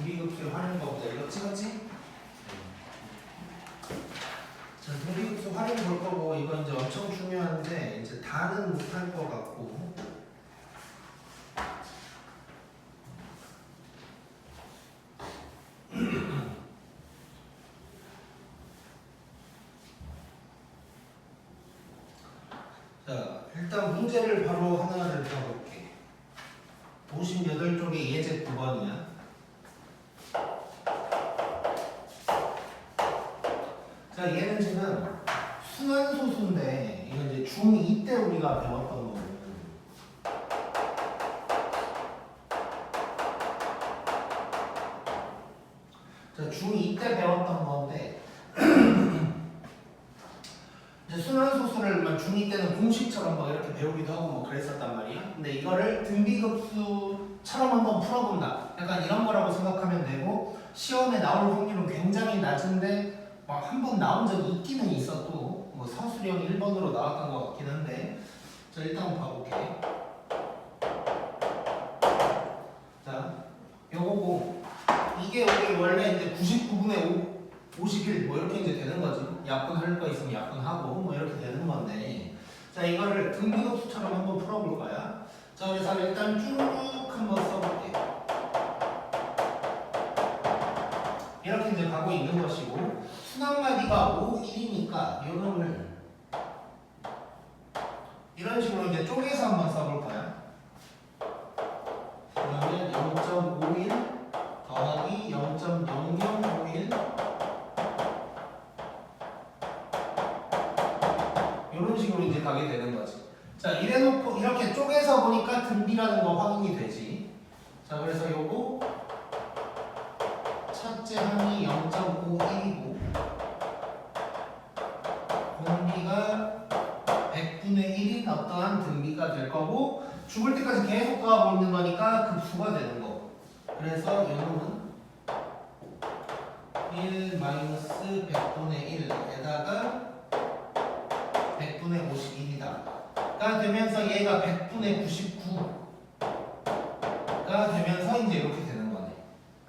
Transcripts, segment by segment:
등비급수의 활용법이다. 이거 찍었지? 자, 등비급수 활용 볼 거고 이거 이제 엄청 중요한데 이제 다는 못할 것 같고. 자, 일단 문제를 바로 하나를 풀어볼게. 58쪽에 예제 9번이야. 자, 얘는 지금 순환소수인데 이건 이제 중2 때 우리가 배웠던 거고. 자, 중2 때 배웠던 건데 이제 순환소수를 중2 때는 공식처럼 막 이렇게 배우기도 하고 뭐 그랬었단 말이야. 근데 이거를 등비급수처럼 한번 풀어본다. 약간 이런 거라고 생각하면 되고 시험에 나올 확률은 굉장히 낮은데 막 한 번 나온 적이 있기는 있어도 뭐 서술형 1번으로 나왔던 것 같긴 한데 자 일단 한번 봐볼게. 자 요거고 이게 우리 원래 이제 99분의 51 뭐 이렇게 이제 되는 거지. 약분할 거 있으면 약분하고 뭐 이렇게 되는 건데 자 이거를 등비급수처럼 한번 풀어볼 거야. 자 그래서 일단 쭉 한번 써볼게. 이렇게 이제 가고 있는 것이고 순환마디가 5, 1이니까 이 놈을 이런 식으로 이제 쪼개서 한번 써볼 거야. 그러면 0.51 더하기 0.0051 이런 식으로 이제 가게 되는 거지. 자 이래놓고 이렇게 쪼개서 보니까 등비라는 거 확인이 되지. 자 그래서 요거 첫째 항이 0.51이고 공비가 100분의 1인 어떠한 등비가 될 거고 죽을 때까지 계속 가고 있는 거니까 급수가 되는 거고 그래서 이놈은 1 마이너스 100분의 1에다가 100분의 51이다 가 되면서 얘가 100분의 99가 되면서 이제 이렇게 되는 거네.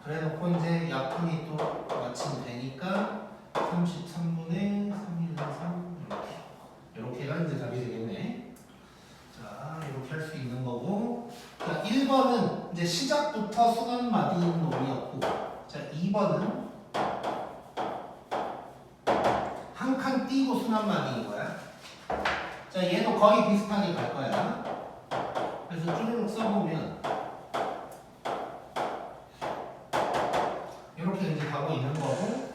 그래 놓고 이제 약분이 또 마침 되니까 33분의 313 이렇게가 이제 답이 되겠네. 자 이렇게 할 수 있는 거고 자 1번은 이제 시작부터 순환마디인 놈이었고 자 2번은 한 칸 띄고 순환마디인 거야. 자 얘도 거의 비슷하게 갈 거야. 그래서 쭈르륵 써보면 이렇게 이제 가고 있는 거고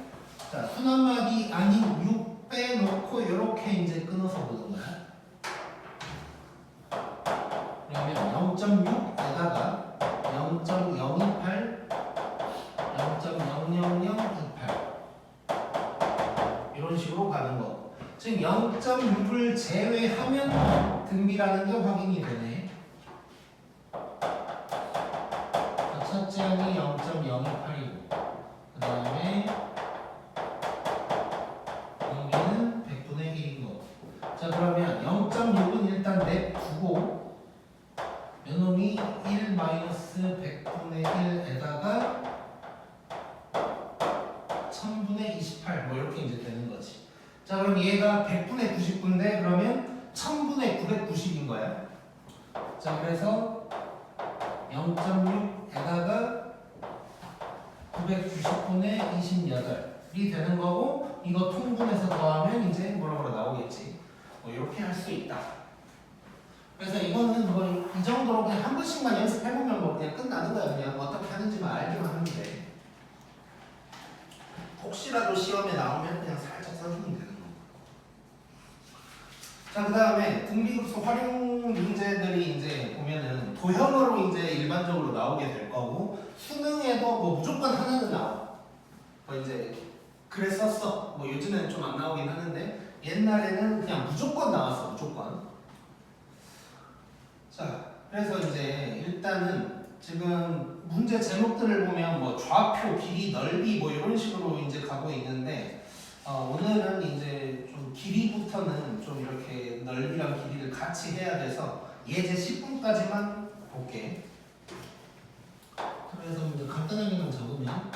자 순환마디 아닌 6 빼놓고 이렇게 이제 끊어서 보는 거야. 그러면 0.6에다가 0.028 0.00028 이런 식으로 가는 거. 지금 0.6을 제외하면 등비라는 게 확인이 되네. 자, 첫째 항이 0.028이고 그 다음에 여기는 100분의 1인 거고. 자 그러면 0.6은 일단 냅두고 요놈이 1 마이너스 100분의 1에다가 1000분의 28 뭐 이렇게 이제 되는 거지. 자 그럼 얘가 100분의 99인데 그러면 1000분의 990인 거야. 자 그래서 0.6에다가 990분의 28이 되는 거고 이거 통분해서 더하면 이제 뭐라 나오겠지. 뭐 이렇게 할 수 있다. 그래서 이거는 뭐 이 정도로 그냥 한 번씩만 연습해보면 뭐 그냥 끝나는 거야. 그냥 어떻게 하는지만 알기만 하면 돼. 혹시라도 시험에 나오면 그냥 살짝 써주면 되는 거. 자, 그 다음에 등비급수 활용 문제들이 이제 보면은 도형으로 이제 일반적으로 나오게 될 거고 수능에도 뭐 무조건 하나는 나와. 뭐 이제 그래 썼어. 뭐 요즘에는 좀 안 나오긴 하는데 옛날에는 그냥 무조건 나왔어. 무조건. 자, 그래서 이제 일단은 지금 문제 제목들을 보면 뭐 좌표, 길이, 넓이 뭐 이런 식으로 이제 가고 있는데 오늘은 이제 좀 길이부터는 좀 이렇게 넓이랑 길이를 같이 해야 돼서 예제 10분까지만 볼게. 그래서 이제 간단하게만 적으면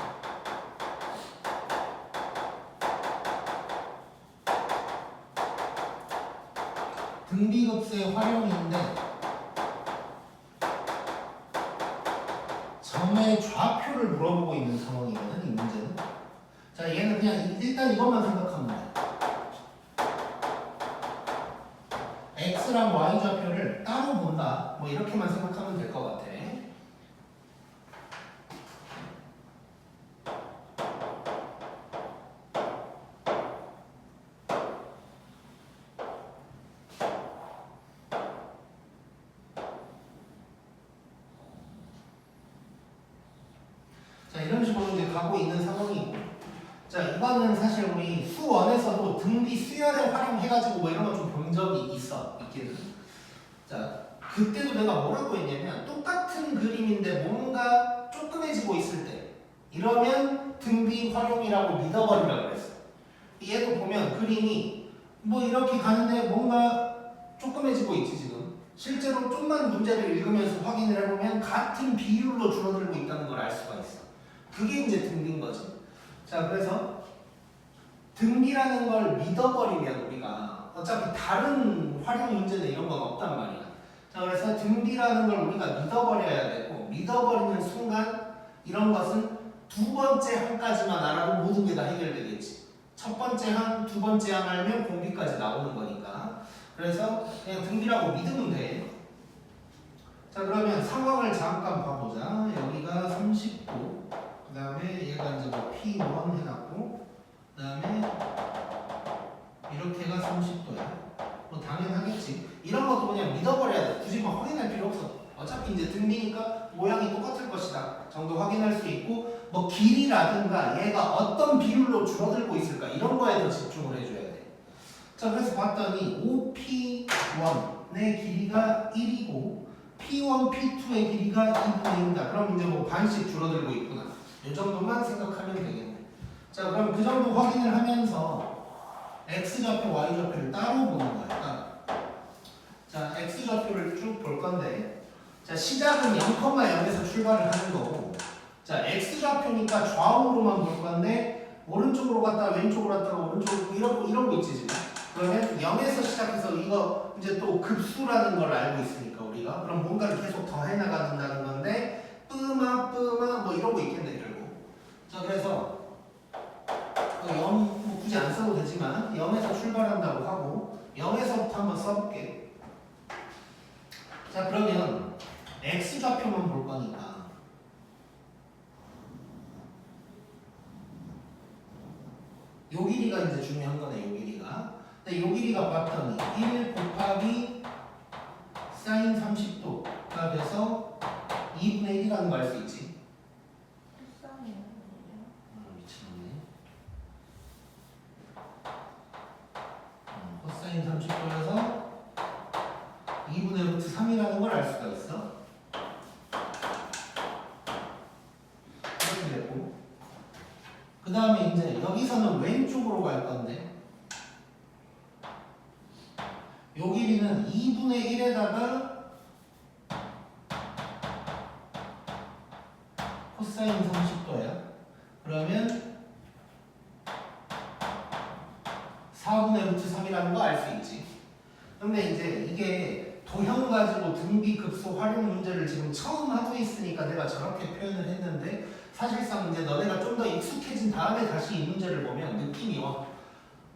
등비급수의 활용인데 점의 좌표를 물어보고 있는 상황이거든, 이 문제는. 자, 얘는 그냥 일단 이것만 생각하면 돼. x랑 y 좌표를 따로 본다. 뭐 이렇게만 생각하면 될 것 같아. 자, 이런 식으로 이제 가고 있는 상황이고. 자, 이거는 사실 우리 수원에서도 등비 수열을 활용해가지고 뭐 이런 거 좀 본 적이 있기는. 자, 그때도 내가 뭐라고 했냐면 똑같은 그림인데 뭔가 조그매지고 있을 때 이러면 등비 활용이라고 믿어버리라고 그랬어. 얘도 보면 그림이 뭐 이렇게 가는데 뭔가 조그매지고 있지 지금. 실제로 좀만 문제를 읽으면서 확인을 해보면 같은 비율로 줄어들고 있다는 걸 알 수가 있어. 그게 이제 등비인 거지. 자, 그래서 등비라는 걸 믿어버리면 우리가 어차피 다른 활용 문제는 이런 건 없단 말이야. 자, 그래서 등비라는 걸 우리가 믿어버려야 되고, 믿어버리는 순간 이런 것은 두 번째 항까지만 알아도 모든 게 다 해결되겠지. 첫 번째 항, 두 번째 항 알면 공비까지 나오는 거니까. 그래서 그냥 등비라고 믿으면 돼. 자, 그러면 상황을 잠깐 봐보자. 여기가 30도. 그 다음에 얘가 이제 뭐 P1 해놨고, 그 다음에 이렇게가 30도야. 뭐 당연하겠지. 이런 것도 그냥 믿어버려야 돼. 굳이 막 확인할 필요 없어. 어차피 이제 등비니까 모양이 똑같을 것이다 정도 확인할 수 있고, 뭐 길이라든가 얘가 어떤 비율로 줄어들고 있을까 이런 거에 더 집중을 해줘야 돼. 자, 그래서 봤더니 OP1의 길이가 1이고 P1, P2의 길이가 2분의 1이다. 그럼 이제 뭐 반씩 줄어들고 있구나. 이 정도만 생각하면 되겠네. 자, 그럼 그 정도 확인을 하면서 x좌표, y좌표를 따로 보는 거야. 따로. 자, x좌표를 쭉 볼 건데, 자, 시작은 0,0에서 출발을 하는 거고, 자, x좌표니까 좌우로만 볼 건데, 오른쪽으로 갔다가 왼쪽으로 갔다가 오른쪽으로 이런 거 있지 지금. 그러면 0에서 시작해서 이거 이제 또 급수라는 걸 알고 있으니까 우리가 그럼 뭔가를 계속 더해 나가는다는 건데, 뿌마 뭐 이런 거 있겠네 결국. 자, 그래서 0 뭐 굳이 안 써도 되지만 0에서 출발한다고 하고 0에서부터 한번 써볼게. 자, 그러면 x좌표만 볼 거니까 요 길이가 이제 중요한 거네. 요 길이가. 근데 요 길이가 봤더니 1 곱하기 사인 30도가 돼서 2분의 1이라는 거 알 수 있지. 코사인 30도여서 2분의 루트 3이라는 걸 알 수가 있어. 이렇게 됐고, 그 다음에 이제 여기서는 왼쪽으로 갈 건데, 요 길이는 2분의 1에다가 코사인 30도야. 그러면 4분의 루트 3이라는 거 알 수 있지. 근데 이제 이게 도형 가지고 등비 급수 활용 문제를 지금 처음 하고 있으니까 내가 저렇게 표현을 했는데, 사실상 이제 너네가 좀 더 익숙해진 다음에 다시 이 문제를 보면 느낌이 와.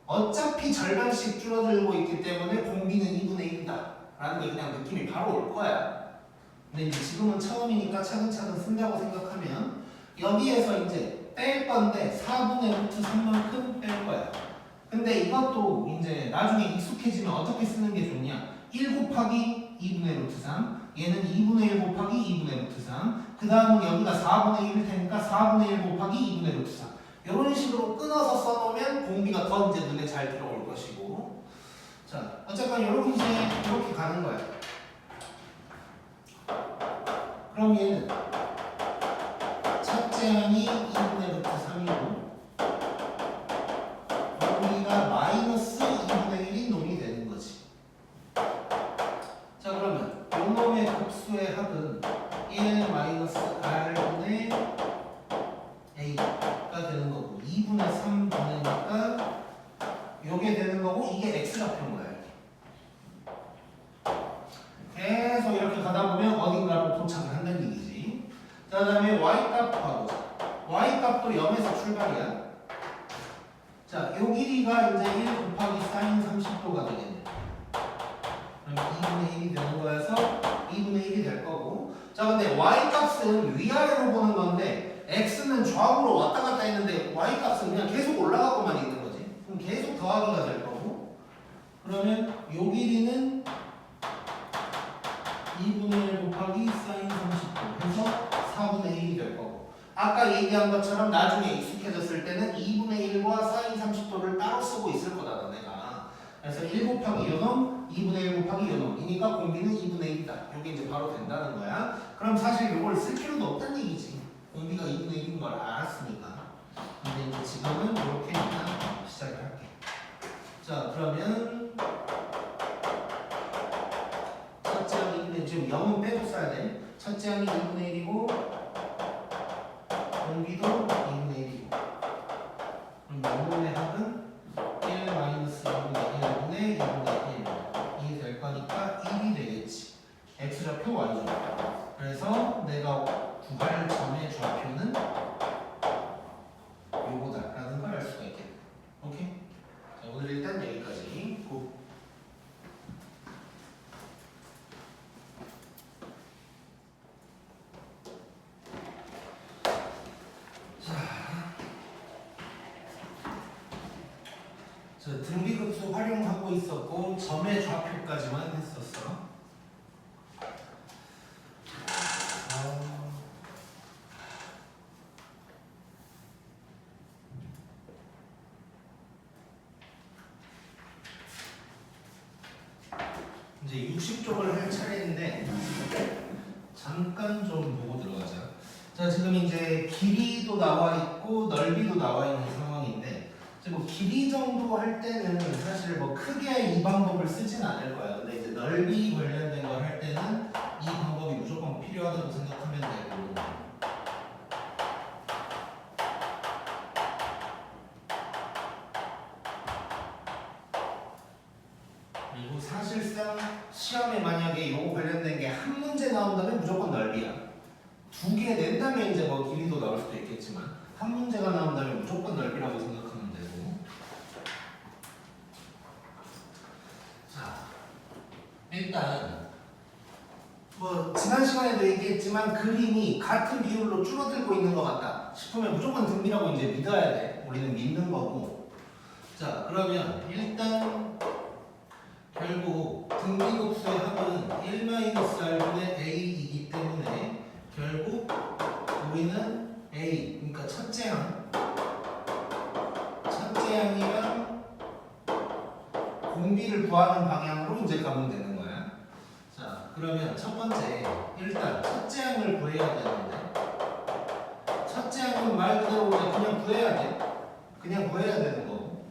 어차피 절반씩 줄어들고 있기 때문에 공비는 2분의 1이다 라는 게 그냥 느낌이 바로 올 거야. 근데 이제 지금은 처음이니까 차근차근 쓴다고 생각하면 여기에서 이제 뺄 건데 4분의 루트 3만큼 뺄 거야. 근데 이것도 이제 나중에 익숙해지면 어떻게 쓰는 게 좋냐? 1 곱하기 2분의 루트 3, 얘는 2분의 1 곱하기 2분의 루트 3, 그 다음은 여기가 4분의 1일 테니까 4분의 1 곱하기 2분의 루트 3. 이런 식으로 끊어서 써놓으면 공비가 더 이제 눈에 잘 들어올 것이고. 자, 어쨌건 이렇게 가는 거야. 그럼 얘는 첫째 항이 2분의 루트 3이고 공비가 마이너스 2분의 1인 놈이 되는 거지. 자, 그러면 요 놈의 급수의 합은 1 마이너스 r분의 그 다음에 y값 봐보자. y값도 0에서 출발이야. 자, 요 길이가 이제 1 곱하기 사인 30도가 되겠네. 그럼 2분의 1이 되는 거여서 2분의 1이 될 거고. 자, 근데 y값은 위아래로 보는 건데 x는 좌우로 왔다 갔다 했는데 y값은 그냥 계속 올라가고만 있는 거지. 그럼 계속 더하기가 될 거고. 그러면 요 길이는 2분의 1 곱하기 사인 30도 해서 4분의 1이 될 거고, 아까 얘기한 것처럼 나중에 익숙해졌을 때는 2분의 1과 사인 30도를 따로 쓰고 있을 거다 너네가. 그래서 1 곱하기 요놈 2분의 1 곱하기 요놈이니까 공비는 2분의 1이다. 이게 이제 바로 된다는 거야. 그럼 사실 이걸 쓸 필요도 없다는 얘기지. 공비가 2분의 1인 걸 알았으니까. 근데 이제 지금은 이렇게 일단 시작을 할게. 자, 그러면 첫째 항이 2분의 1, 지금 0은 빼고 써야 돼. 첫째 항이 2분의 1이고 공비도 2분의 1이고, 그럼 0분의 합은 1 마이너스 2분의 1분의 2분의 1이 될 거니까 1이 되겠지. x좌표 y좌표. 그래서 내가 구할 점의 좌표는 요거다라는 걸 알 수가 있겠네. 오케이? 자, 오늘 일단 여기까지. 고. 자, 등비급수 활용하고 있었고 점의 좌표까지만 했었어. 이제 60쪽을 할 차례인데 잠깐 좀 보고 들어가자. 자, 지금 이제 길이도 나와 있고 넓이도 나와 있는 상황인데, 뭐 길이 정도 할 때는 사실 뭐 크게 이 방법을 쓰진 않을 거야. 근데 이제 넓이 관련된 걸 할 때는 이 방법이 무조건 필요하다고 생각하면 되고, 그리고 사실상 시험에 만약에 이거 관련된 게 한 문제 나온다면 무조건 넓이야. 두 개 낸다면 이제 뭐 길이도 나올 수도 있겠지만 한 문제가 나온다면 무조건 넓이라고 생각하면 되고. 자, 일단 뭐 지난 시간에도 얘기했지만 그림이 같은 비율로 줄어들고 있는 것 같다 싶으면 무조건 등비라고 이제 믿어야 돼. 우리는 믿는 거고. 자, 그러면 일단 결국 등비급수의 합은 1-r분의 a이기 때문에 결국 우리는 a, 그러니까 첫째 항이랑 공비를 구하는 방향으로 이제 가면 되는 거야. 자, 그러면 첫 번째 일단 첫째 항을 구해야 되는데, 첫째 항은 말 그대로 그냥 구해야 돼. 그냥 구해야 되는 거고,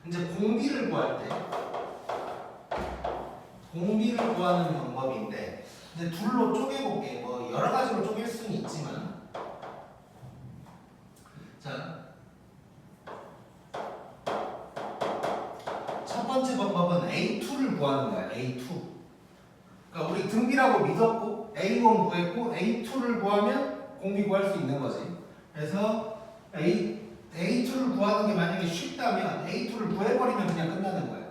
이제 공비를 구할 때 공비를 구하는 방법인데 이제 둘로 쪼개볼게. 뭐 여러 가지로 쪼갤 수는 있지만, 자, 첫 번째 방법은 A2를 구하는 거야. A2. 그러니까 우리 등비라고 믿었고 A1 구했고 A2를 구하면 공비 구할 수 있는 거지. 그래서 A2를 구하는 게 만약에 쉽다면 A2를 구해버리면 그냥 끝나는 거야.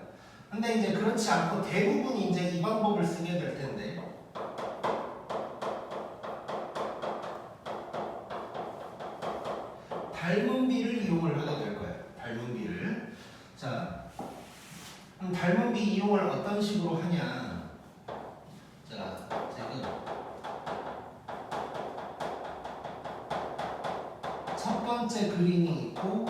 근데 이제 그렇지 않고 대부분이 이제 이 방법을 쓰게 될 텐데, 닮은 비를 이용을 하게 될 거야. 닮은 비를. 자, 그럼 닮은 비 이용을 어떤 식으로 하냐. 자, 지금 첫 번째 그림이 있고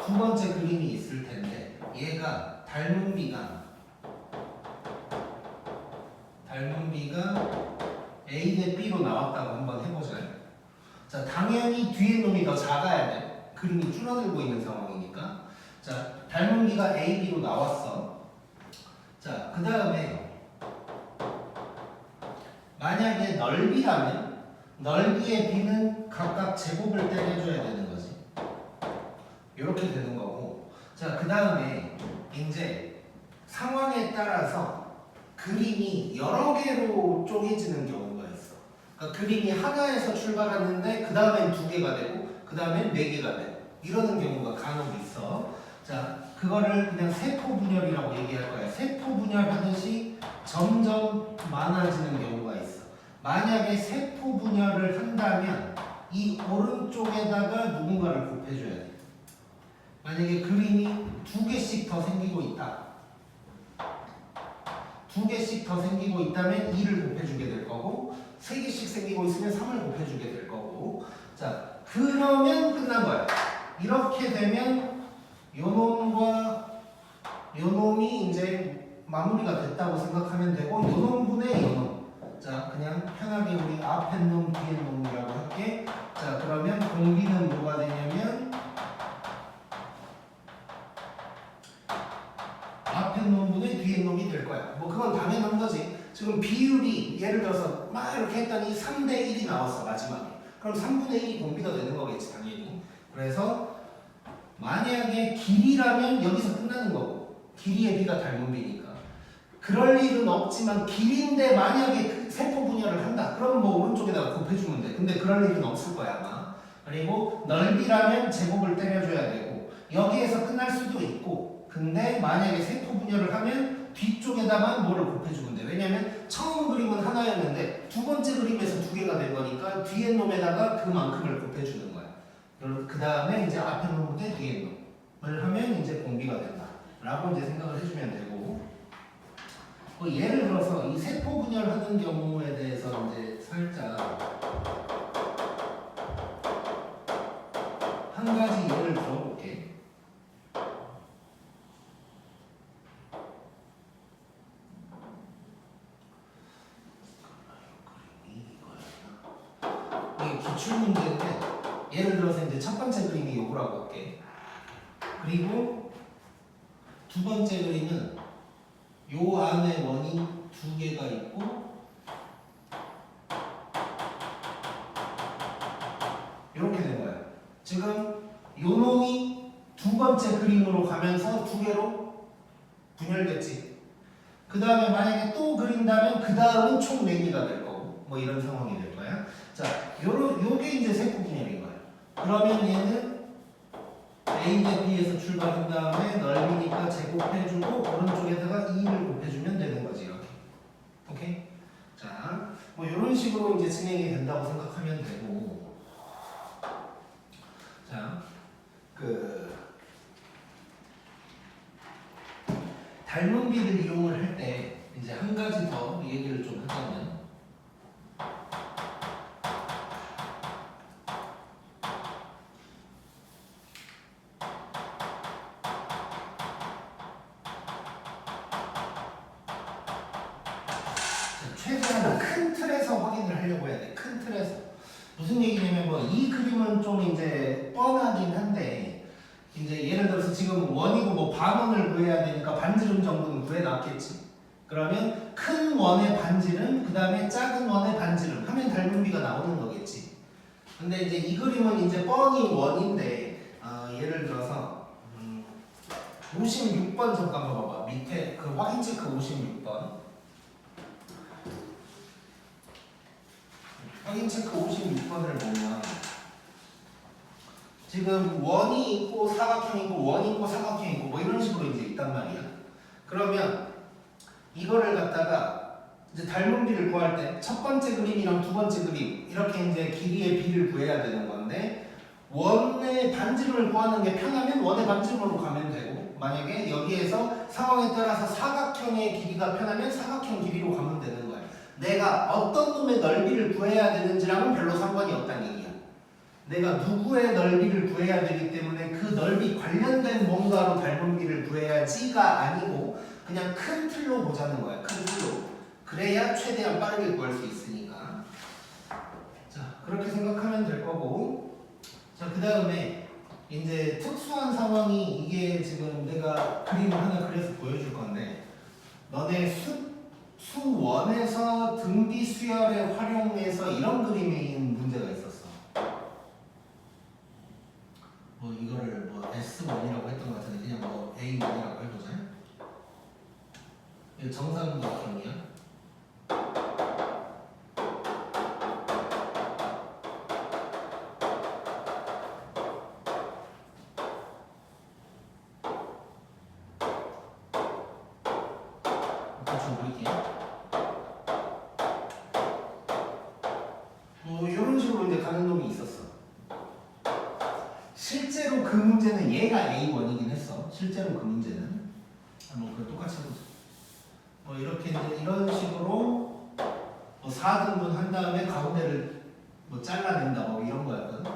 두 번째 그림이 있을 텐데, 얘가 닮은 비가 A 대 B로 나왔다고 한번 해보자. 자, 당연히 뒤에 놈이 더 작아야 돼. 그림이 줄어들고 있는 상황이니까. 자, 닮은 비가 A, B로 나왔어. 자, 그 다음에 만약에 넓이라면 넓이의 B는 각각 제곱을 때려줘야 되는 거지. 이렇게 되는 거고. 자, 그 다음에 이제 상황에 따라서 그림이 여러 개로 쪼개지는 경우가 있어. 그러니까 그림이 하나에서 출발하는데 그 다음엔 두 개가 되고 그 다음엔 네 개가 되고 이러는 경우가 간혹 있어. 자, 그거를 그냥 세포 분열이라고 얘기할 거야. 세포 분열하듯이 점점 많아지는 경우가 있어. 만약에 세포 분열을 한다면 이 오른쪽에다가 누군가를 곱해줘야 돼. 만약에 그림이 두 개씩 더 생기고 있다. 두 개씩 더 생기고 있다면 2를 곱해주게 될 거고 세 개씩 생기고 있으면 3을 곱해주게 될 거고 자 그러면 끝난 거야. 이렇게 되면 요놈과 요놈이 이제 마무리가 됐다고 생각하면 되고 요놈분의 요놈 자 그냥 편하게 우리 앞에 놈 뒤에 놈이라고 할게. 자 그러면 공비는 뭐가 되냐면 앞에 놈분의 뒤에 놈이 될 거야. 뭐 그건 당연한 거지. 지금 비율이 예를 들어서 막 이렇게 했더니 3대 1이 나왔어 마지막에. 그럼 3분의 1이 공비가 되는 거겠지 당연히. 그래서 만약에 길이라면 여기서 끝나는 거고 길이의 비가 닮은 비니까 그럴 일은 없지만 길인데 만약에 그 세포 분열을 한다. 그럼 뭐 오른쪽에다가 곱해주면 돼. 근데 그럴 일은 없을 거야 아마. 그리고 넓이라면 제곱을 때려줘야 되고 여기에서 끝날 수도 있고 근데 만약에 세포 분열을 하면 뒤쪽에다만 뭐를 곱해주면 돼. 왜냐면 처음 그림은 하나였는데 두 번째 그림에서 두 개가 된 거니까 뒤에 놈에다가 그만큼을 곱해주는 거야. 그 다음에 이제 앞에 놈 대 뒤에 놈을 하면 이제 공비가 된다. 라고 이제 생각을 해주면 되고 예를 들어서 이 세포 분열하는 경우에 대해서 이제 살짝 한 가지 예를 들어볼게. 이게 기출문제인데 예를 들어서 이제 첫 번째 그림이 요거라고 할게. 그리고 두 번째 그림은 요 안에 원이 두 개가 있고 이렇게 된 거야. 지금 요 놈이 두 번째 그림으로 가면서 두 개로 분열됐지. 그 다음에 만약에 또 그린다면 그 다음은 총 4개가 될 거고 뭐 이런 상황이 될 거야. 자, 요게 이제 세포 분열인 거야. 그러면 얘는 A 대 B에서 출발한 다음에 넓이니까 제곱해주고 오른쪽에다가 2를 곱해주면 되는 거지 이렇게. 오케이? 자, 뭐 이런 식으로 이제 진행이 된다고 생각하면 되고. 자, 닮은 비를 이용을 할 때 이제 한 가지 더 얘기를 좀 하자면. 최대한 큰 틀에서 확인을 하려고 해야 돼. 큰 틀에서. 무슨 얘기냐면 뭐 이 그림은 좀 이제 뻔하긴 한데 이제 예를 들어서 지금 원이고 뭐 반원을 구해야 되니까 반지름 정도는 구해놨겠지. 그러면 큰 원의 반지름 그 다음에 작은 원의 반지름 하면 닮은 비가 나오는 거겠지. 근데 이제 이 그림은 이제 뻔히 원인데 예를 들어서 56번 잠깐 봐봐. 밑에 그 확인 체크 56번. 확인 체크 56번을 보면 지금 원이 있고 사각형이 있고 원이 있고 사각형이 있고 뭐 이런 식으로 이제 있단 말이야. 그러면 이거를 갖다가 이제 닮은 비를 구할 때 첫 번째 그림이랑 두 번째 그림 이렇게 이제 길이의 비를 구해야 되는 건데 원의 반지름을 구하는 게 편하면 원의 반지름으로 가면 되고 만약에 여기에서 상황에 따라서 사각형의 길이가 편하면 사각형 길이로 가면 되는 거야. 내가 어떤 놈의 넓이를 구해야 되는지랑은 별로 상관이 없다는 얘기야. 내가 누구의 넓이를 구해야 되기 때문에 그 넓이 관련된 뭔가로 닮은 비를 구해야지가 아니고 그냥 큰 틀로 보자는 거야. 큰 틀로. 그래야 최대한 빠르게 구할 수 있으니까. 자, 그렇게 생각하면 될 거고. 자, 그 다음에 이제 특수한 상황이 이게 지금 내가 그림을 하나 그려서 보여줄 건데 너네 수원에서 등비 수열에 활용해서 이런 그림이 문제가 있었어. 뭐 이거를 뭐 S1이라고 했던 것 같은데 그냥 뭐 A1이라고 해보자. 정삼각형이야. 대충 보이게. 뭐 이런 식으로 이제 가는 놈이 있었어. 실제로 그 문제는 얘가 A1이긴 했어. 실제로 그 문제는. 뭐 그걸 똑같이 해보자. 뭐 이렇게 이제 이런 식으로 뭐 4등분 한 다음에 가운데를 뭐 잘라낸다 뭐 이런 거였거든.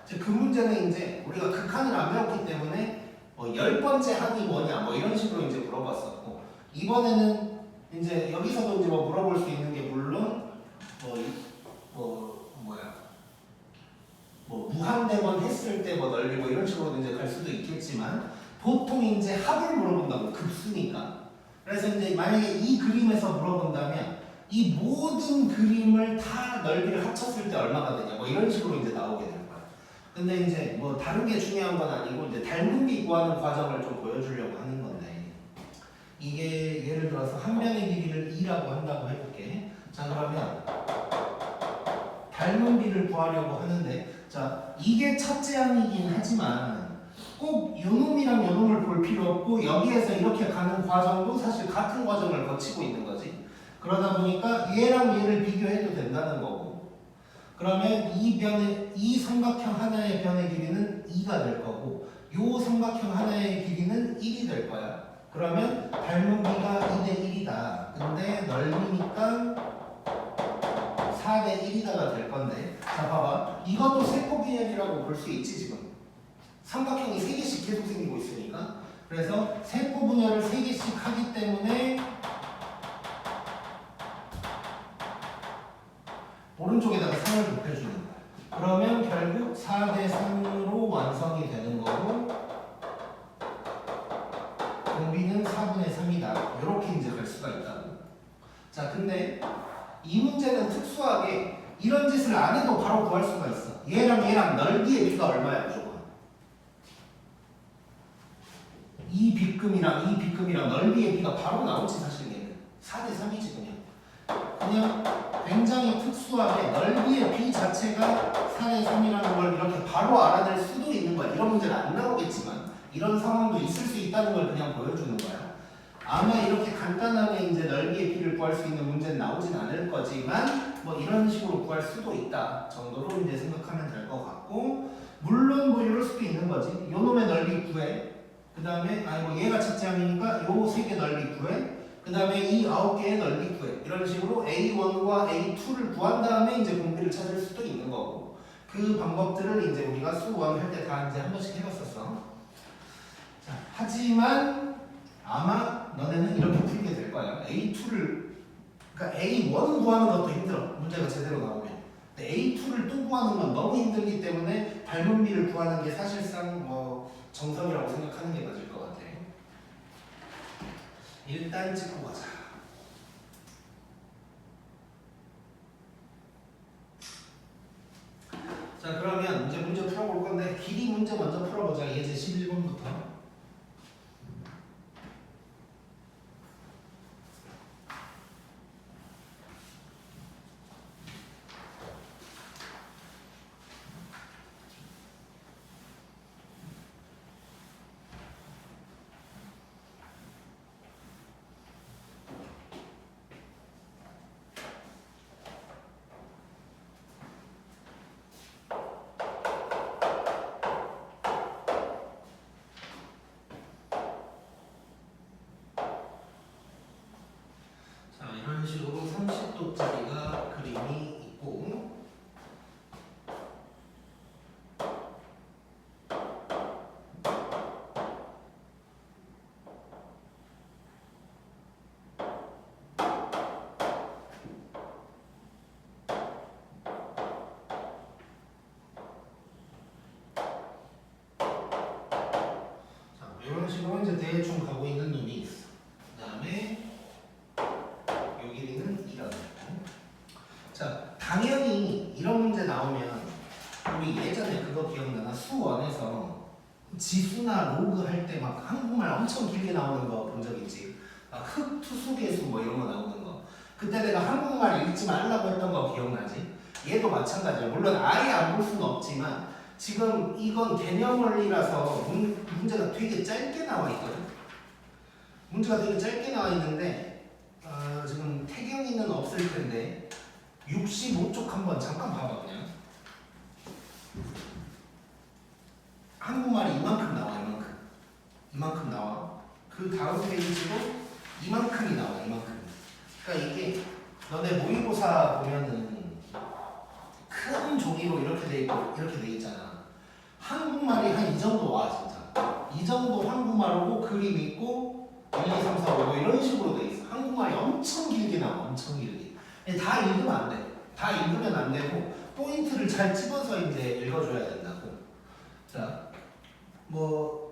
이제 그 문제는 이제 우리가 극한을 안 배웠기 때문에 뭐 10번째 항이 뭐냐 뭐 이런 식으로 이제 물어봤었고, 이번에는 이제 여기서도 이제 뭐 물어볼 수 있는 게 물론 뭐 무한대번 했을 때 뭐 넓이 뭐 이런 식으로 이제 갈 수도 있겠지만, 보통 이제 합을 물어본다고, 급수니까. 그래서 이제 만약에 이 그림에서 물어본다면 이 모든 그림을 다 넓이를 합쳤을 때 얼마가 되냐 뭐 이런 식으로 이제 나오게 될 거야. 근데 이제 뭐 다른 게 중요한 건 아니고 이제 닮은비 구하는 과정을 좀 보여주려고 하는 건데, 이게 예를 들어서 한 변의 길이를 2라고 한다고 해볼게. 자, 그러면 닮은비를 구하려고 하는데, 자, 이게 첫째 항이긴 하지만 꼭 요놈이랑 요놈을 볼 필요 없고 여기에서 이렇게 가는 과정도 사실 같은 과정을 거치고 있는 거지. 그러다 보니까 얘랑 얘를 비교해도 된다는 거고, 그러면 이 삼각형 하나의 변의 길이는 2가 될 거고 요 삼각형 하나의 길이는 1이 될 거야. 그러면 닮은비가 2대 1이다. 근데 넓이니까 4대 1이다가 될 건데, 자 봐봐, 이것도 세포비율이라고 볼 수 있지. 지금 삼각형이 3개씩 계속 생기고 있으니까. 그래서 세포 분열을 3개씩 하기 때문에 오른쪽에다가 3을 곱해주는 거야. 그러면 결국 4대 3으로 완성이 되는 거고 공비는 4분의 3이다. 이렇게 이제 갈 수가 있다고. 자, 근데 이 문제는 특수하게 이런 짓을 안 해도 바로 구할 수가 있어. 얘랑 넓이의 비가 얼마야 무조건. 이 빗금이랑 넓이의 비가 바로 나오지. 사실 얘는 4대 3이지. 그냥 굉장히 특수하게 넓이의 비 자체가 4대 3이라는 걸 이렇게 바로 알아낼 수도 있는 거야. 이런 문제는 안 나오겠지만 이런 상황도 있을 수 있다는 걸 그냥 보여주는 거야. 아마 이렇게 간단하게 이제 넓이의 비를 구할 수 있는 문제는 나오진 않을 거지만 뭐 이런 식으로 구할 수도 있다 정도로 이제 생각하면 될 것 같고, 물론 뭐 이럴 수도 있는 거지. 요 놈의 넓이 구해. 그 다음에 뭐 얘가 첫째 항이니까 요 3개 넓이 구해. 그 다음에 이 9개의 넓이 구해. 이런 식으로 A1과 A2를 구한 다음에 이제 공비를 찾을 수도 있는 거고, 그 방법들을 이제 우리가 수원 할 때 다 이제 한 번씩 해봤었어. 자, 하지만 아마 너네는 이렇게 풀게 될 거야. A2를, 그러니까 A1 구하는 것도 힘들어. 문제가 제대로 나오면. 근데 A2를 또 구하는 건 너무 힘들기 때문에 닮은비를 구하는 게 사실상 뭐 정석이라고 생각하는 게 맞을 것 같아. 일단 찍고 가자. 자, 그러면 이제 문제 풀어볼 건데 길이 문제 먼저 풀어보자. 예제 11번부터. 이런 식으로 30도짜리가 그림이 있고, 자, 이런 식으로 이제 대충 가고 있는 놈이 있어. 그 다음에 자, 당연히 이런 문제 나오면 우리 예전에 그거 기억나나? 수원에서 지수나 로그 할 때 막 한국말 엄청 길게 나오는 거 본 적 있지? 흑투수계수 뭐 이런 거 나오는 거. 그때 내가 한국말 읽지 말라고 했던 거 기억나지? 얘도 마찬가지야. 물론 아예 안 볼 수는 없지만 지금 이건 개념 원리라서 문제가 되게 짧게 나와 있거든. 문제가 되게 짧게 나와 있는데 지금 태경이는 없을 텐데 65쪽 한번 잠깐 봐봐 그냥. 한국말이 이만큼 나와 이만큼 나와. 그 다음 페이지도 이만큼이 나와 이만큼. 그러니까 이게 너네 모의고사 보면은 큰 종이로 이렇게 돼 있고 이렇게 돼 있잖아. 한국말이 한 이 정도 와 진짜. 이 정도 한국말하고 그림 있고 1, 2, 3, 4, 5 뭐 이런 식으로 돼 있어. 한국말이 엄청 길게 나와 엄청 길게. 다 읽으면 안 돼. 다 읽으면 안 되고 포인트를 잘 집어서 이제 읽어줘야 된다고. 자, 뭐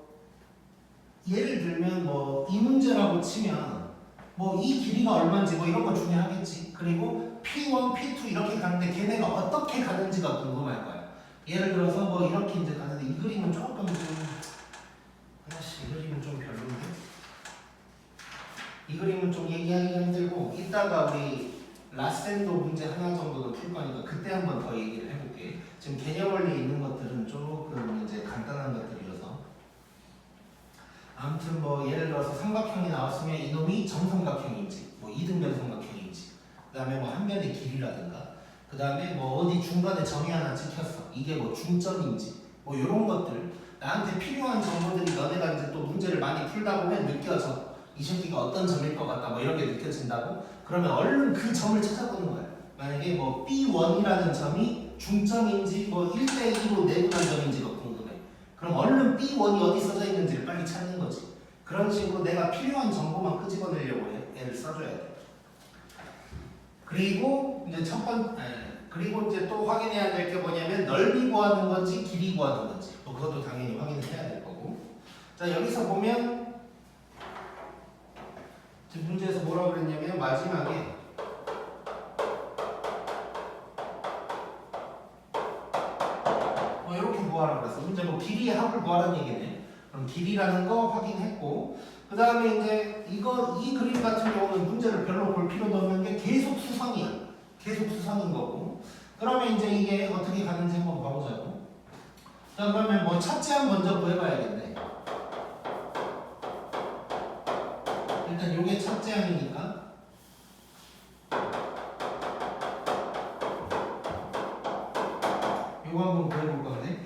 예를 들면 뭐 이 문제라고 치면 뭐 이 길이가 얼마인지 뭐 이런 거 중요하겠지. 그리고 P1, P2 이렇게 가는데 걔네가 어떻게 가는지가 궁금할 거야. 예를 들어서 뭐 이렇게 이제 가는데 이 그림은 조금 좀 이 그림은 좀 별론데. 이 그림은 좀 얘기하기가 힘들고 이따가 우리 라센도 문제 하나 정도는 풀 거니까 그때 한번 더 얘기를 해볼게. 지금 개념 원리에 있는 것들은 조금 이제 간단한 것들이어서. 아무튼 뭐 예를 들어서 삼각형이 나왔으면 이놈이 정삼각형인지 뭐 이등변 삼각형인지 그 다음에 뭐 한 변의 길이라든가 그 다음에 뭐 어디 중간에 점이 하나 찍혔어 이게 뭐 중점인지 뭐 이런 것들 나한테 필요한 정보들이 너네가 이제 또 문제를 많이 풀다 보면 느껴져. 이 새끼가 어떤 점일 것 같다 뭐 이런 게 느껴진다고? 그러면 얼른 그 점을 찾아보는 거야. 만약에 뭐 B1이라는 점이 중점인지 뭐 1대2로 내분한 점인지가 궁금해. 그럼 얼른 B1이 어디 써져 있는지를 빨리 찾는 거지. 그런 식으로 내가 필요한 정보만 끄집어내려고 애를 써줘야 돼. 그리고 이제 그리고 이제 또 확인해야 될 게 뭐냐면 넓이 구하는 건지 길이 구하는 건지 뭐 그것도 당연히 확인을 해야 될 거고. 자 여기서 보면 지금 문제에서 뭐라고 그랬냐면 마지막에 뭐 이렇게 구하라고 그랬어. 문제 뭐 길이의 합을 구하라는 얘기네. 그럼 길이라는 거 확인했고 그 다음에 이제 이 그림 같은 경우는 문제를 별로 볼 필요도 없는 게 계속 수성이야. 계속 수성인 거고. 그러면 이제 이게 어떻게 가는지 한번 봐보자고. 자 그러면 뭐 첫째 항 먼저 구해봐야겠네. 일단 요게 첫째 항이니까 요거 한번 구해볼 건데.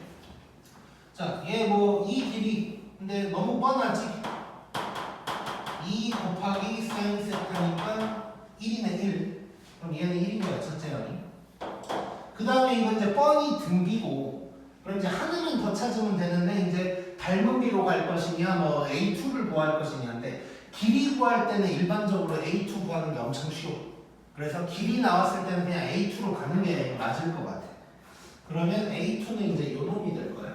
자, 얘 뭐 이 길이 근데 너무 뻔하지? 2 곱하기 사인 세타니까 1이네 1. 그럼 얘는 1인 거야 첫째 항이. 그 다음에 이거 이제 뻔히 등비고 그럼 이제 하나는 더 찾으면 되는데 이제 닮은 비로 갈 것이냐 뭐 A2를 구할 것이냐인데 길이 구할 때는 일반적으로 A2 구하는 게 엄청 쉬워. 그래서 길이 나왔을 때는 그냥 A2로 가는 게 맞을 것 같아. 그러면 A2는 이제 요 놈이 될 거야.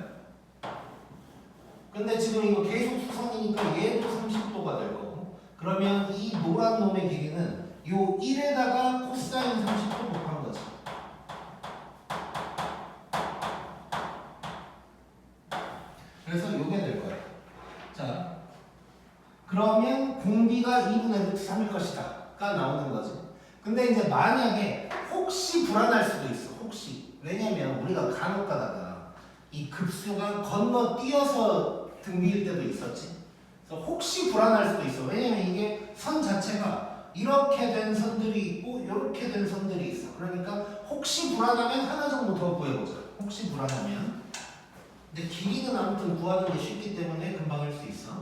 근데 지금 이거 계속 수성이니까 얘도 30도가 될 거고. 그러면 이 노란 놈의 길이는 요 1에다가 코사인 30도 곱한 거지. 그래서 요게 될 거야. 자, 그러면 공비가 2분의 루트 3일 것이다 가 나오는 거지. 근데 이제 만약에 혹시 불안할 수도 있어. 혹시. 왜냐면 우리가 간혹 가다가 이 급수가 건너뛰어서 등비일 때도 있었지. 그래서 혹시 불안할 수도 있어. 왜냐면 이게 선 자체가 이렇게 된 선들이 있고 이렇게 된 선들이 있어. 그러니까 혹시 불안하면 하나 정도 더 구해보자. 혹시 불안하면. 근데 길이는 아무튼 구하는 게 쉽기 때문에 금방 할 수 있어.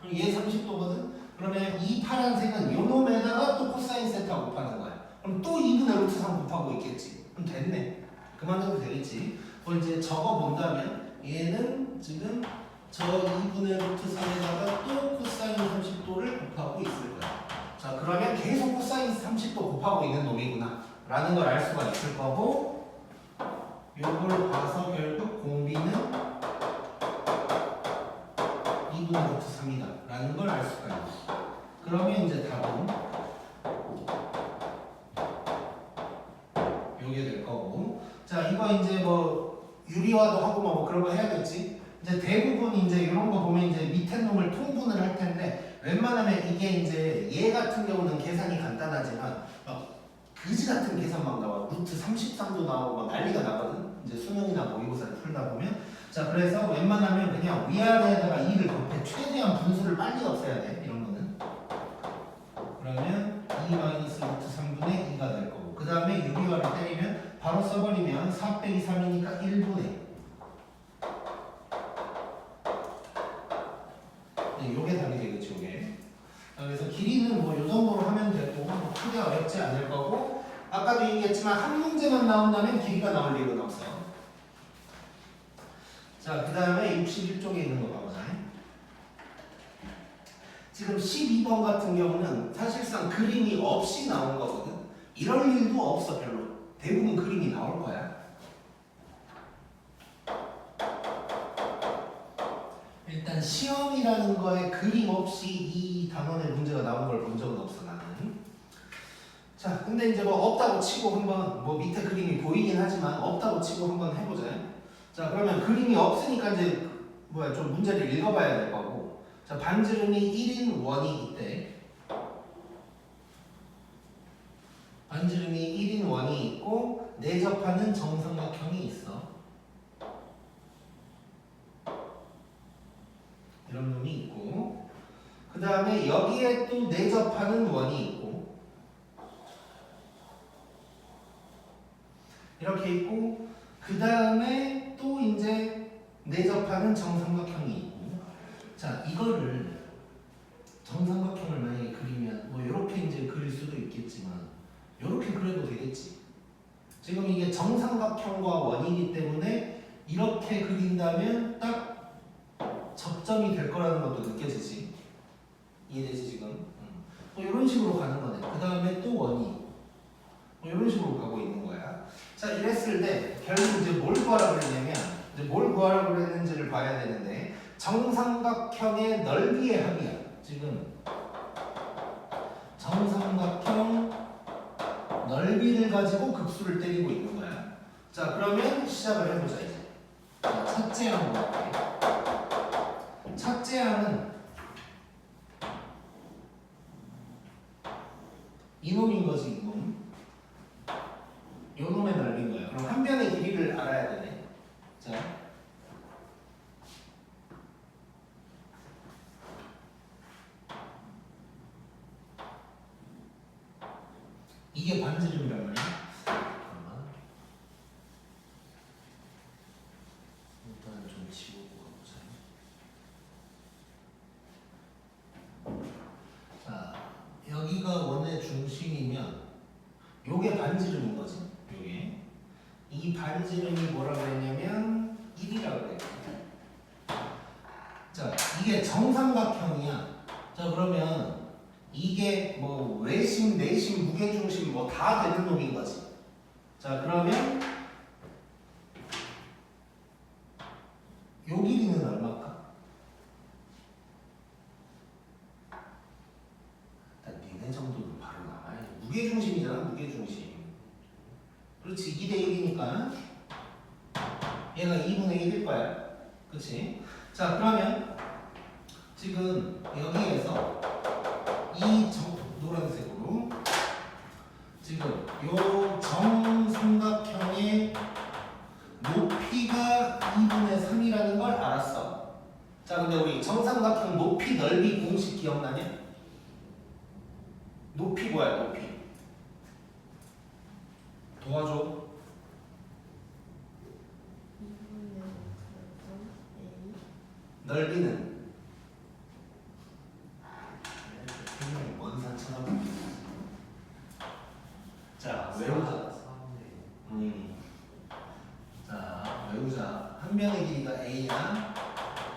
그럼 얘 30도거든? 그러면 이 파란색은 요 놈에다가 또 코사인 세타 곱하는 거야. 그럼 또 2분의 루트 3 곱하고 있겠지. 그럼 됐네. 그만해도 되겠지. 그럼 이제 적어 본다면 얘는 지금 저 2분의 루트 3에다가 또 코사인 30도를 곱하고 있을 거야. 자, 그러면 계속 코사인 30도 곱하고 있는 놈이구나 라는 걸 알 수가 있을 거고, 요걸 봐서 결국 공비는 2분의 루트 3이다 라는 걸 알 수가 있어. 그러면 이제 답은 요게 될 거고. 자, 이거 이제 뭐 유리화도 하고 뭐 그런 거 해야겠지. 이제 대부분 이제 이런 거 보면 이제 밑에 놈을 통분을 할 텐데 웬만하면 이게 이제 얘 같은 경우는 계산이 간단하지만 막 그지 같은 계산 막 나와. 루트 33도 나오고 막 난리가 나거든. 이제 수능이나 모의고사를 풀다 보면. 자, 그래서 웬만하면 그냥 위아래에다가 2를 곱해. 최대한 분수를 빨리 없애야 돼. 이런 거는. 그러면 2 마이너스 루트 3분의 2가 될 거고. 그 다음에 유리화를 때리면 바로 써버리면 4 빼기 3이니까 1분의. 네, 요게 답이 되겠죠, 요게. 그래서 길이는 뭐 요 정도로 하면 되고 뭐 크게 어렵지 않을 거고 아까도 얘기했지만 한 문제만 나온다면 길이가 나올 일은 없어. 자, 그 다음에 61쪽에 있는 거 봐보자. 지금 12번 같은 경우는 사실상 그림이 없이 나온 거거든. 이럴 일도 없어 별로. 대부분 그림이 나올 거야. 일단 시험이라는 거에 그림 없이 이 단원의 문제가 나온 걸 본 적은 없어 나는. 자, 근데 이제 뭐 없다고 치고 한번 뭐 밑에 그림이 보이긴 하지만 없다고 치고 한번 해보자. 자, 그러면 그림이 없으니까 이제 뭐야 좀 문제를 읽어봐야 될 거고. 자, 반지름이 1인 원이 있대. 반지름이 1인 원이 있고 내접하는 정삼각형이 있어. 이런 놈이 있고 그 다음에 여기에 또 내접하는 원이 있고 이렇게 있고 그 다음에 또 이제 내접하는 정삼각형이 있고 자 이거를 정삼각형을 만약에 그리면 뭐 이렇게 이제 그릴 수도 있겠지만 이렇게 그려도 되겠지. 지금 이게 정삼각형과 원이기 때문에 이렇게 그린다면 딱 접점이 될 거라는 것도 느껴지지. 이해되지 지금? 뭐 이런 식으로 가는 거네. 그 다음에 또 원이 뭐 이런 식으로 가고 있는 거야. 자 이랬을 때 결국 이제 뭘 구하라고 했냐면 이제 뭘 구하라고 했는지를 봐야 되는데 정삼각형의 넓이의 합이야. 지금 정삼각형 넓이를 가지고 급수를 때리고 있는 거야. 자 그러면 시작을 해보자 이제. 자, 첫째 항 볼게. 첫째 항은 이놈인 거지 이놈. 요놈의 넓이인 거야. 그럼 한 변의 길이를 알아야 되네. 자 이게 반지름이란 말이야. 잠깐만. 일단 좀 지우고 가보자. 자, 여기가 원의 중심이면 요게 반지름인 거지. 요게. 이 반지름이 뭐라고 했냐면 1이라고 그래. 자, 이게 정삼각형이야. 자, 그러면 이게 뭐 외심, 내심, 무게중심 뭐 다 되는 놈인 거지. 자 그러면 요 길이는 얼마일까? 일단 니네 정도는 바로 나와야지. 무게중심이잖아 무게중심. 그렇지 2대 1이니까 얘가 2분의 1일 거야. 그렇지? 자 그러면 지금 여기에서 이 노란색으로 지금 요 정삼각형의 높이가 2분의 3이라는 걸 알았어. 자 근데 우리 정삼각형 높이 넓이 공식 기억나냐? 높이 뭐야 높이? 도와줘. 넓이는? 원산처럼. 자 외우자. 자 외우자. 한 변의 길이가 a야.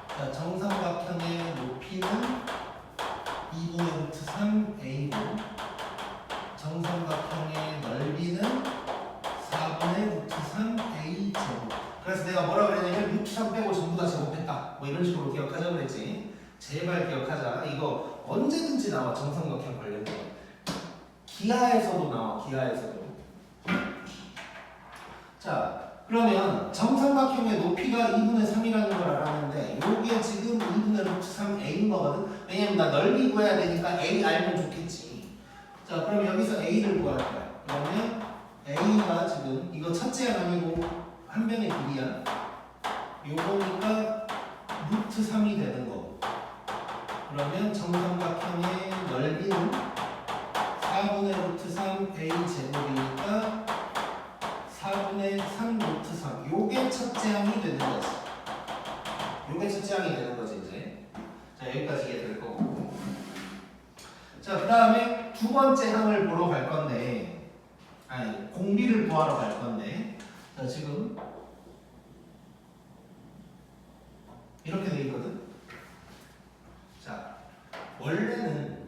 자 정삼각형의 높이는 2분의 루트 3 a고 정삼각형의 넓이는 4분의 루트 3 a 제곱. 그래서 내가 뭐라 그랬냐면 루트 3 빼고 전부 다 제곱했다. 뭐 이런 식으로 기억하자 그랬지. 제발 기억하자. 이거 언제든지 나와 정삼각형 관련된 거. 기하에서도 나와. 기하에서도. 자 그러면 정삼각형의 높이가 2분의 3이라는 걸 알았는데 요게 지금 2분의 루트 3a인 거거든. 왜냐면 나 넓이 구해야 되니까 a 알면 좋겠지. 자, 그럼 여기서 a를 구할 거야. 그러면 a가 지금 이거 첫째가 아니고 한 변의 길이야. 요거니까 루트 3이 되는 거고. 그러면 정삼각형의 넓이는 4분의 루트 3 a 제곱이니까 4분의 3 루트 3. 요게 첫째 항이 되는 거지. 요게 첫째 항이 되는 거지 이제. 자, 여기까지 이해될 거고. 자, 그 다음에 두 번째 항을 보러 갈 건데, 아니 공비를 구하러 갈 건데, 자 지금 이렇게 돼 있거든. 자, 원래는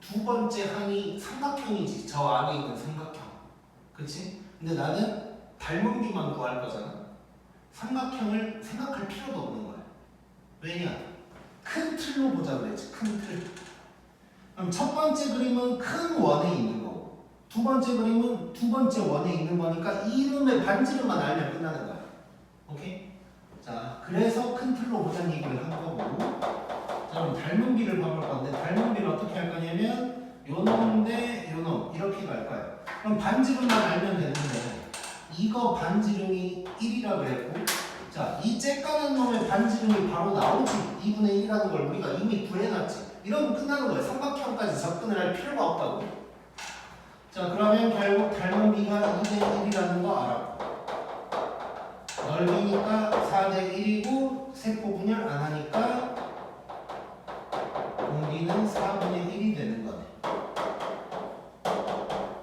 두 번째 항이 삼각형이지. 저 안에 있는 삼각형. 그치? 근데 나는 닮은 비만 구할 거잖아. 삼각형을 생각할 필요도 없는 거야. 왜냐? 큰 틀로 보자 그랬지. 큰 틀. 그럼 첫 번째 그림은 큰 원에 있는 거고, 두 번째 그림은 두 번째 원에 있는 거니까 이름의 반지름만 알면 끝나는 거야. 오케이? 자, 그래서 큰 틀로 보자는 얘기를 한 거고. 자, 그럼 닮은 비를 봐볼 건데, 닮은 비를 어떻게 할 거냐면 요놈 대 요놈 이렇게 갈 거야. 그럼 반지름만 알면 되는데, 이거 반지름이 1이라 그랬고, 자, 이 쬐까는 놈의 반지름이 바로 나오지. 2분의 1이라는 걸 우리가 이미 구해놨지. 이러면 끝나는 거야. 삼각형까지 접근을 할 필요가 없다고. 자, 그러면 결국 닮은 비가 2대 1이라는 거 알았고, 넓이니까 4대 1이고 세포 분열 안 하니까 공비는 4분의 1이 되는 거네.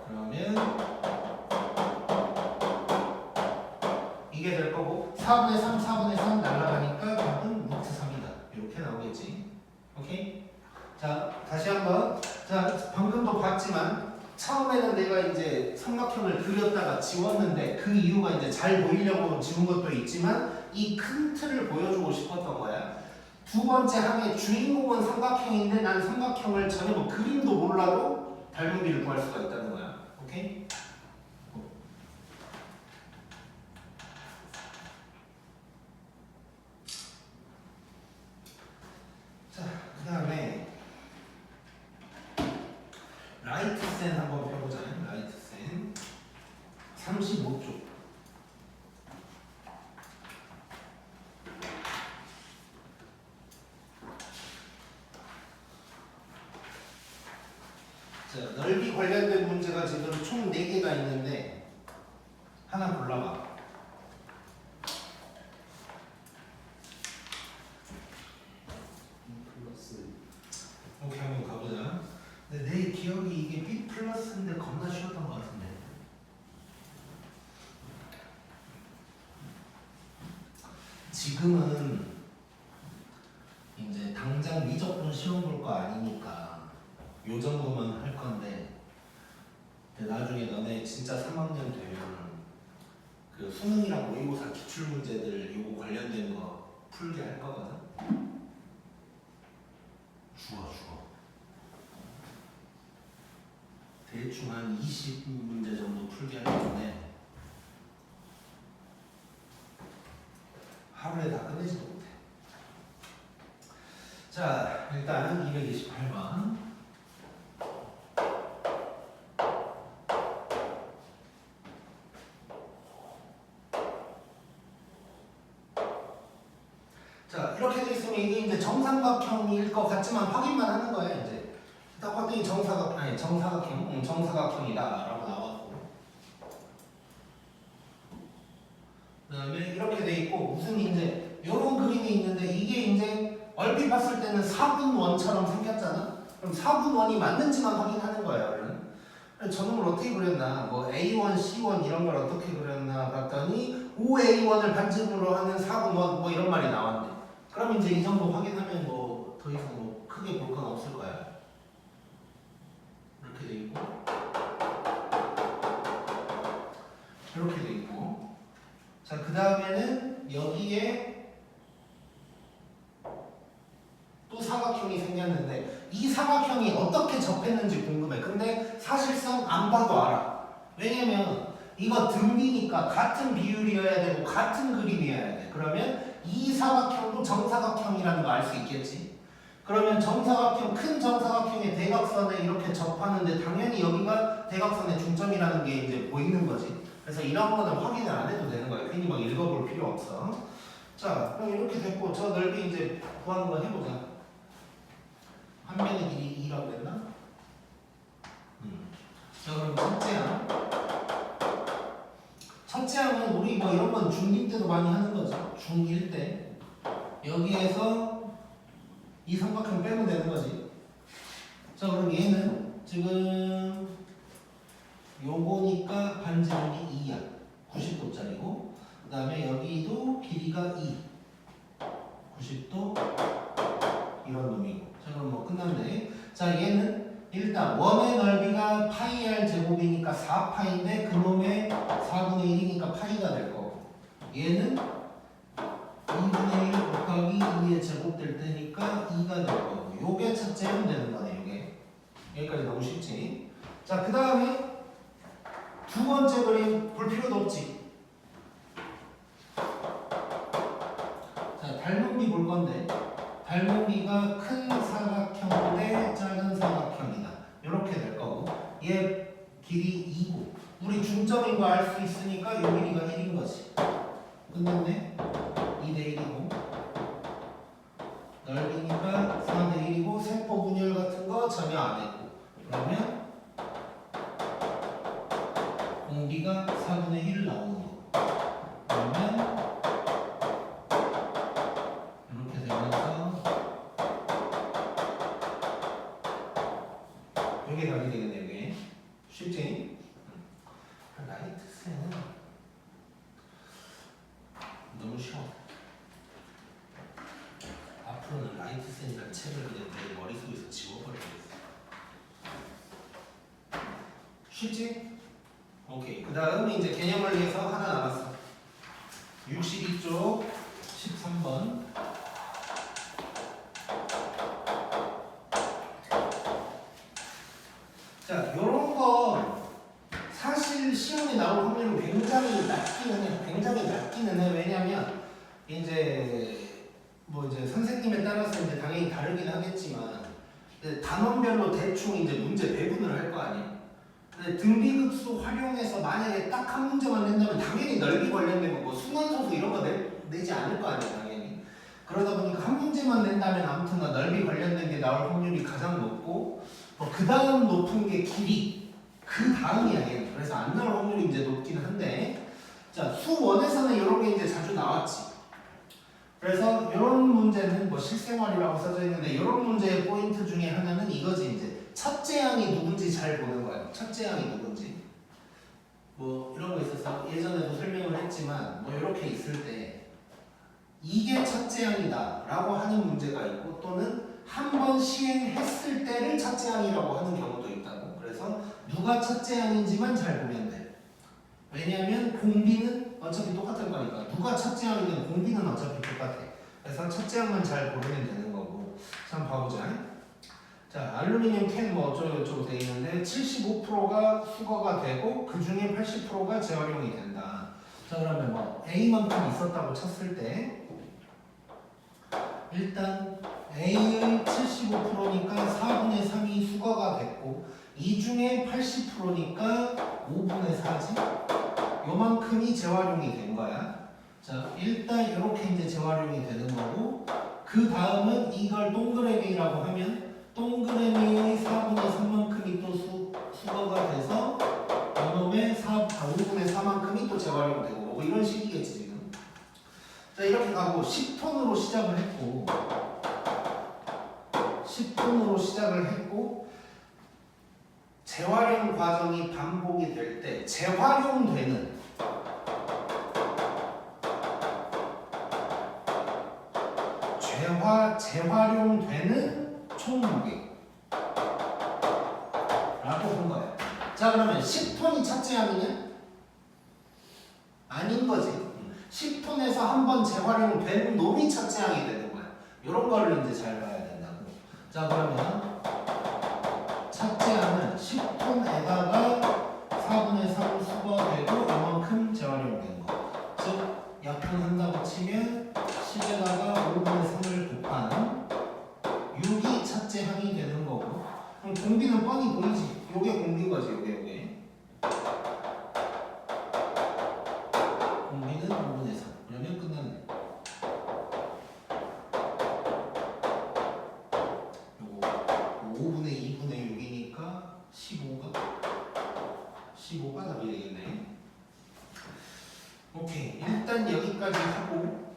그러면 이게 될 거고, 4분의 3, 4분의 3 날아가니까 답은 루트 3이다. 이렇게 나오겠지. 오케이? 자, 다시 한번. 자, 방금도 봤지만 처음에는 내가 이제 삼각형을 그렸다가 지웠는데 그 이유가 이제 잘 보이려고 지운 것도 있지만 이 큰 틀을 보여주고 싶었던 거야. 두 번째 항의 주인공은 삼각형인데 난 삼각형을 전혀 뭐 그림도 몰라도 닮은 비를 구할 수가 있다는 거야. 오케이? 자, 그 다음에 라이트센 한번 펴보자. 라이트센 35쪽. 자, 넓이 관련된 문제가 지금 총 4개가 있는데 하나 골라봐. 플러스. 오케이, 한번 가보자. 근데 내 기억이 이게 B 플러스인데 겁나 쉬웠던 것 같은데. 지금은 이제 당장 미적분 시험 볼 거 아니니까 요 정도만 할 건데, 근데 나중에 너네 진짜 3학년 되면 그 수능이랑 모의고사 기출 문제들 요거 관련된 거 풀게 할 거거든. 죽어. 대충 한 20문제 정도 풀게 할 건데 하루에 다 끝내지도 못해. 자, 일단 228번. 자, 이렇게 돼 있으면 이게 이제 정삼각형일 것 같지만 확인만 하는 거야. 이제 딱 봤더니 정사각형이다라고 나왔고, 그다음에 이렇게 돼 있고, 무슨 이제 이런 그림이 있는데 이게 이제 얼핏 봤을 때는 4분원처럼 생겼잖아. 그럼 4분원이 맞는지만 확인하는 거예요. 저놈을 어떻게 그렸나, 뭐 A1, C1 이런 걸 어떻게 그렸나 봤더니 5A1을 반지름으로 하는 4분원 뭐 이런 말이 나왔네. 그럼 이제 이 정도 확인하면 뭐 더 이상 뭐 크게 볼 건 없을 거야. 이렇게 돼 있고, 이렇게 돼 있고. 자, 그 다음에는 여기에 또 사각형이 생겼는데 이 사각형이 어떻게 접했는지 궁금해. 근데 사실상 안 봐도 알아. 왜냐면 이거 등비니까 같은 비율이어야 되고 같은 그림이어야 돼. 그러면 이 사각형도 정사각형이라는 거 알 수 있겠지. 그러면 정사각형, 큰 정사각형의 대각선에 이렇게 접하는데 당연히 여기가 대각선의 중점이라는 게 이제 보이는 거지. 그래서 이런 거는 확인을 안 해도 되는 거야. 괜히 막 읽어볼 필요 없어. 자, 그럼 이렇게 됐고 저 넓이 이제 구하는 거 해보자. 한 변의 길이 2라고 했나? 자, 그럼 첫째 항은 우리 뭐 이런 건 중2 때도 많이 하는 거죠. 중1 때 여기에서 이 삼각형 빼면 되는 거지. 자, 그럼 얘는 지금 요거니까 반지름이 2야. 90도짜리고 그 다음에 여기도 길이가 2 90도 이런 놈이고. 자, 그럼 뭐 끝났네. 자, 얘는 일단 원의 넓이가 파이 r 제곱이니까 4파인데 그놈의 4분의 1이니까 파이가 될 거고, 얘는 2분의 1 곱하기 2의 제곱 될 테니까 2가 될 거고, 요게 첫째면 되는 거네. 요게 여기까지 너무 쉽지. 자, 그 다음에 두 번째 그림 볼 필요도 없지. 자, 닮은비 볼 건데 닮은비가 큰 사각형 대 작은 사각형이다. 이렇게 될 거고, 얘 길이 2고 우리 중점인 거 알 수 있으니까 이 길이가 1인 거지. 끝났네. 2대 1이고 넓이니까 4대 1이고 세포 분열 같은 거 전혀 안 했고, 그러면 공비가 4분의 1 나오는 거고, 그러면 이렇게 되면서 이게 답이 되겠네. 이게 쉽지? 라이트센은 너무 쉬워. 앞으로는 라이트센이라는 책을 그냥 내 머릿속에서 지워버리겠어. 쉽지? 오케이. 그 다음 이제 개념을 위해서 하나 남았어. 62쪽 13번. 자, 요런 거 사실 시험에 나올 확률은 굉장히 낮기는 해. 왜냐면 이제 뭐 이제 선생님에 따라서 이제 당연히 다르긴 하겠지만 단원별로 대충 이제 문제 배분을 할 거 아니야. 근데 등비급수 활용해서 만약에 딱 한 문제만 낸다면 당연히 넓이 관련된 뭐 순환소수 이런 거 내지 않을 거 아니야, 당연히. 그러다 보니까 한 문제만 낸다면 아무튼 넓이 관련된 게 나올 확률이 가장 높고, 그 다음 높은 게 길이, 그 다음이야 얘는. 그래서 안 나올 확률이 이제 높긴 한데, 자, 수원에서는 이런 게 이제 자주 나왔지. 그래서 이런 문제는 뭐 실생활이라고 써져 있는데, 이런 문제의 포인트 중에 하나는 이거지. 이제 첫째 항이 누군지 잘 보는 거예요. 첫째 항이 누군지. 뭐 이런 거 있었어. 예전에도 설명을 했지만 뭐 이렇게 있을 때 이게 첫째 항이다 라고 하는 문제가 있고, 또는 한 번 시행했을 때를 첫째 항이라고 하는 경우도 있다고. 그래서 누가 첫째 항인지만 잘 보면 돼. 왜냐하면 공비는 어차피 똑같을 거니까. 누가 첫째 항이든 공비는 어차피 똑같아. 그래서 첫째 항만 잘 보면 되는 거고. 자, 한번 봐보자. 자, 알루미늄 캔 뭐 어쩌고저쩌고 돼 있는데 75%가 수거가 되고 그 중에 80%가 재활용이 된다. 자, 그러면 뭐 A만큼 있었다고 쳤을 때 일단 A의 75%니까 4분의 3이 수거가 됐고, 이 중에 80%니까 5분의 4지? 요만큼이 재활용이 된 거야. 자, 일단 이렇게 이제 재활용이 되는 거고, 그 다음은 이걸 동그라미라고 하면 동그라미의 4분의 3만큼이 또 수거가 돼서 이놈의 5분의 4만큼이 또 재활용되고, 뭐 이런 식이겠지 지금. 자, 이렇게 가고 10톤으로 시작을 했고, 10톤으로 시작을 했고, 재활용 과정이 반복이 될 때 재활용되는 총 무게 라고 본 거야. 자, 그러면 10톤이 첫째 항이냐? 아닌 거지. 10톤에서 한번 재활용된 놈이 첫째 항이 되는 거야. 이런 거를 이제 잘 봐야 된다고. 자, 그러면 첫째 항은 10톤에다가 4분의 3 수거되고 거지 요게. 공비는 5분의 3. 그러면 끝났네. 요거 5분의 2분의 6이니까 15가 답이 되겠네. 오케이. 일단 여기까지 하고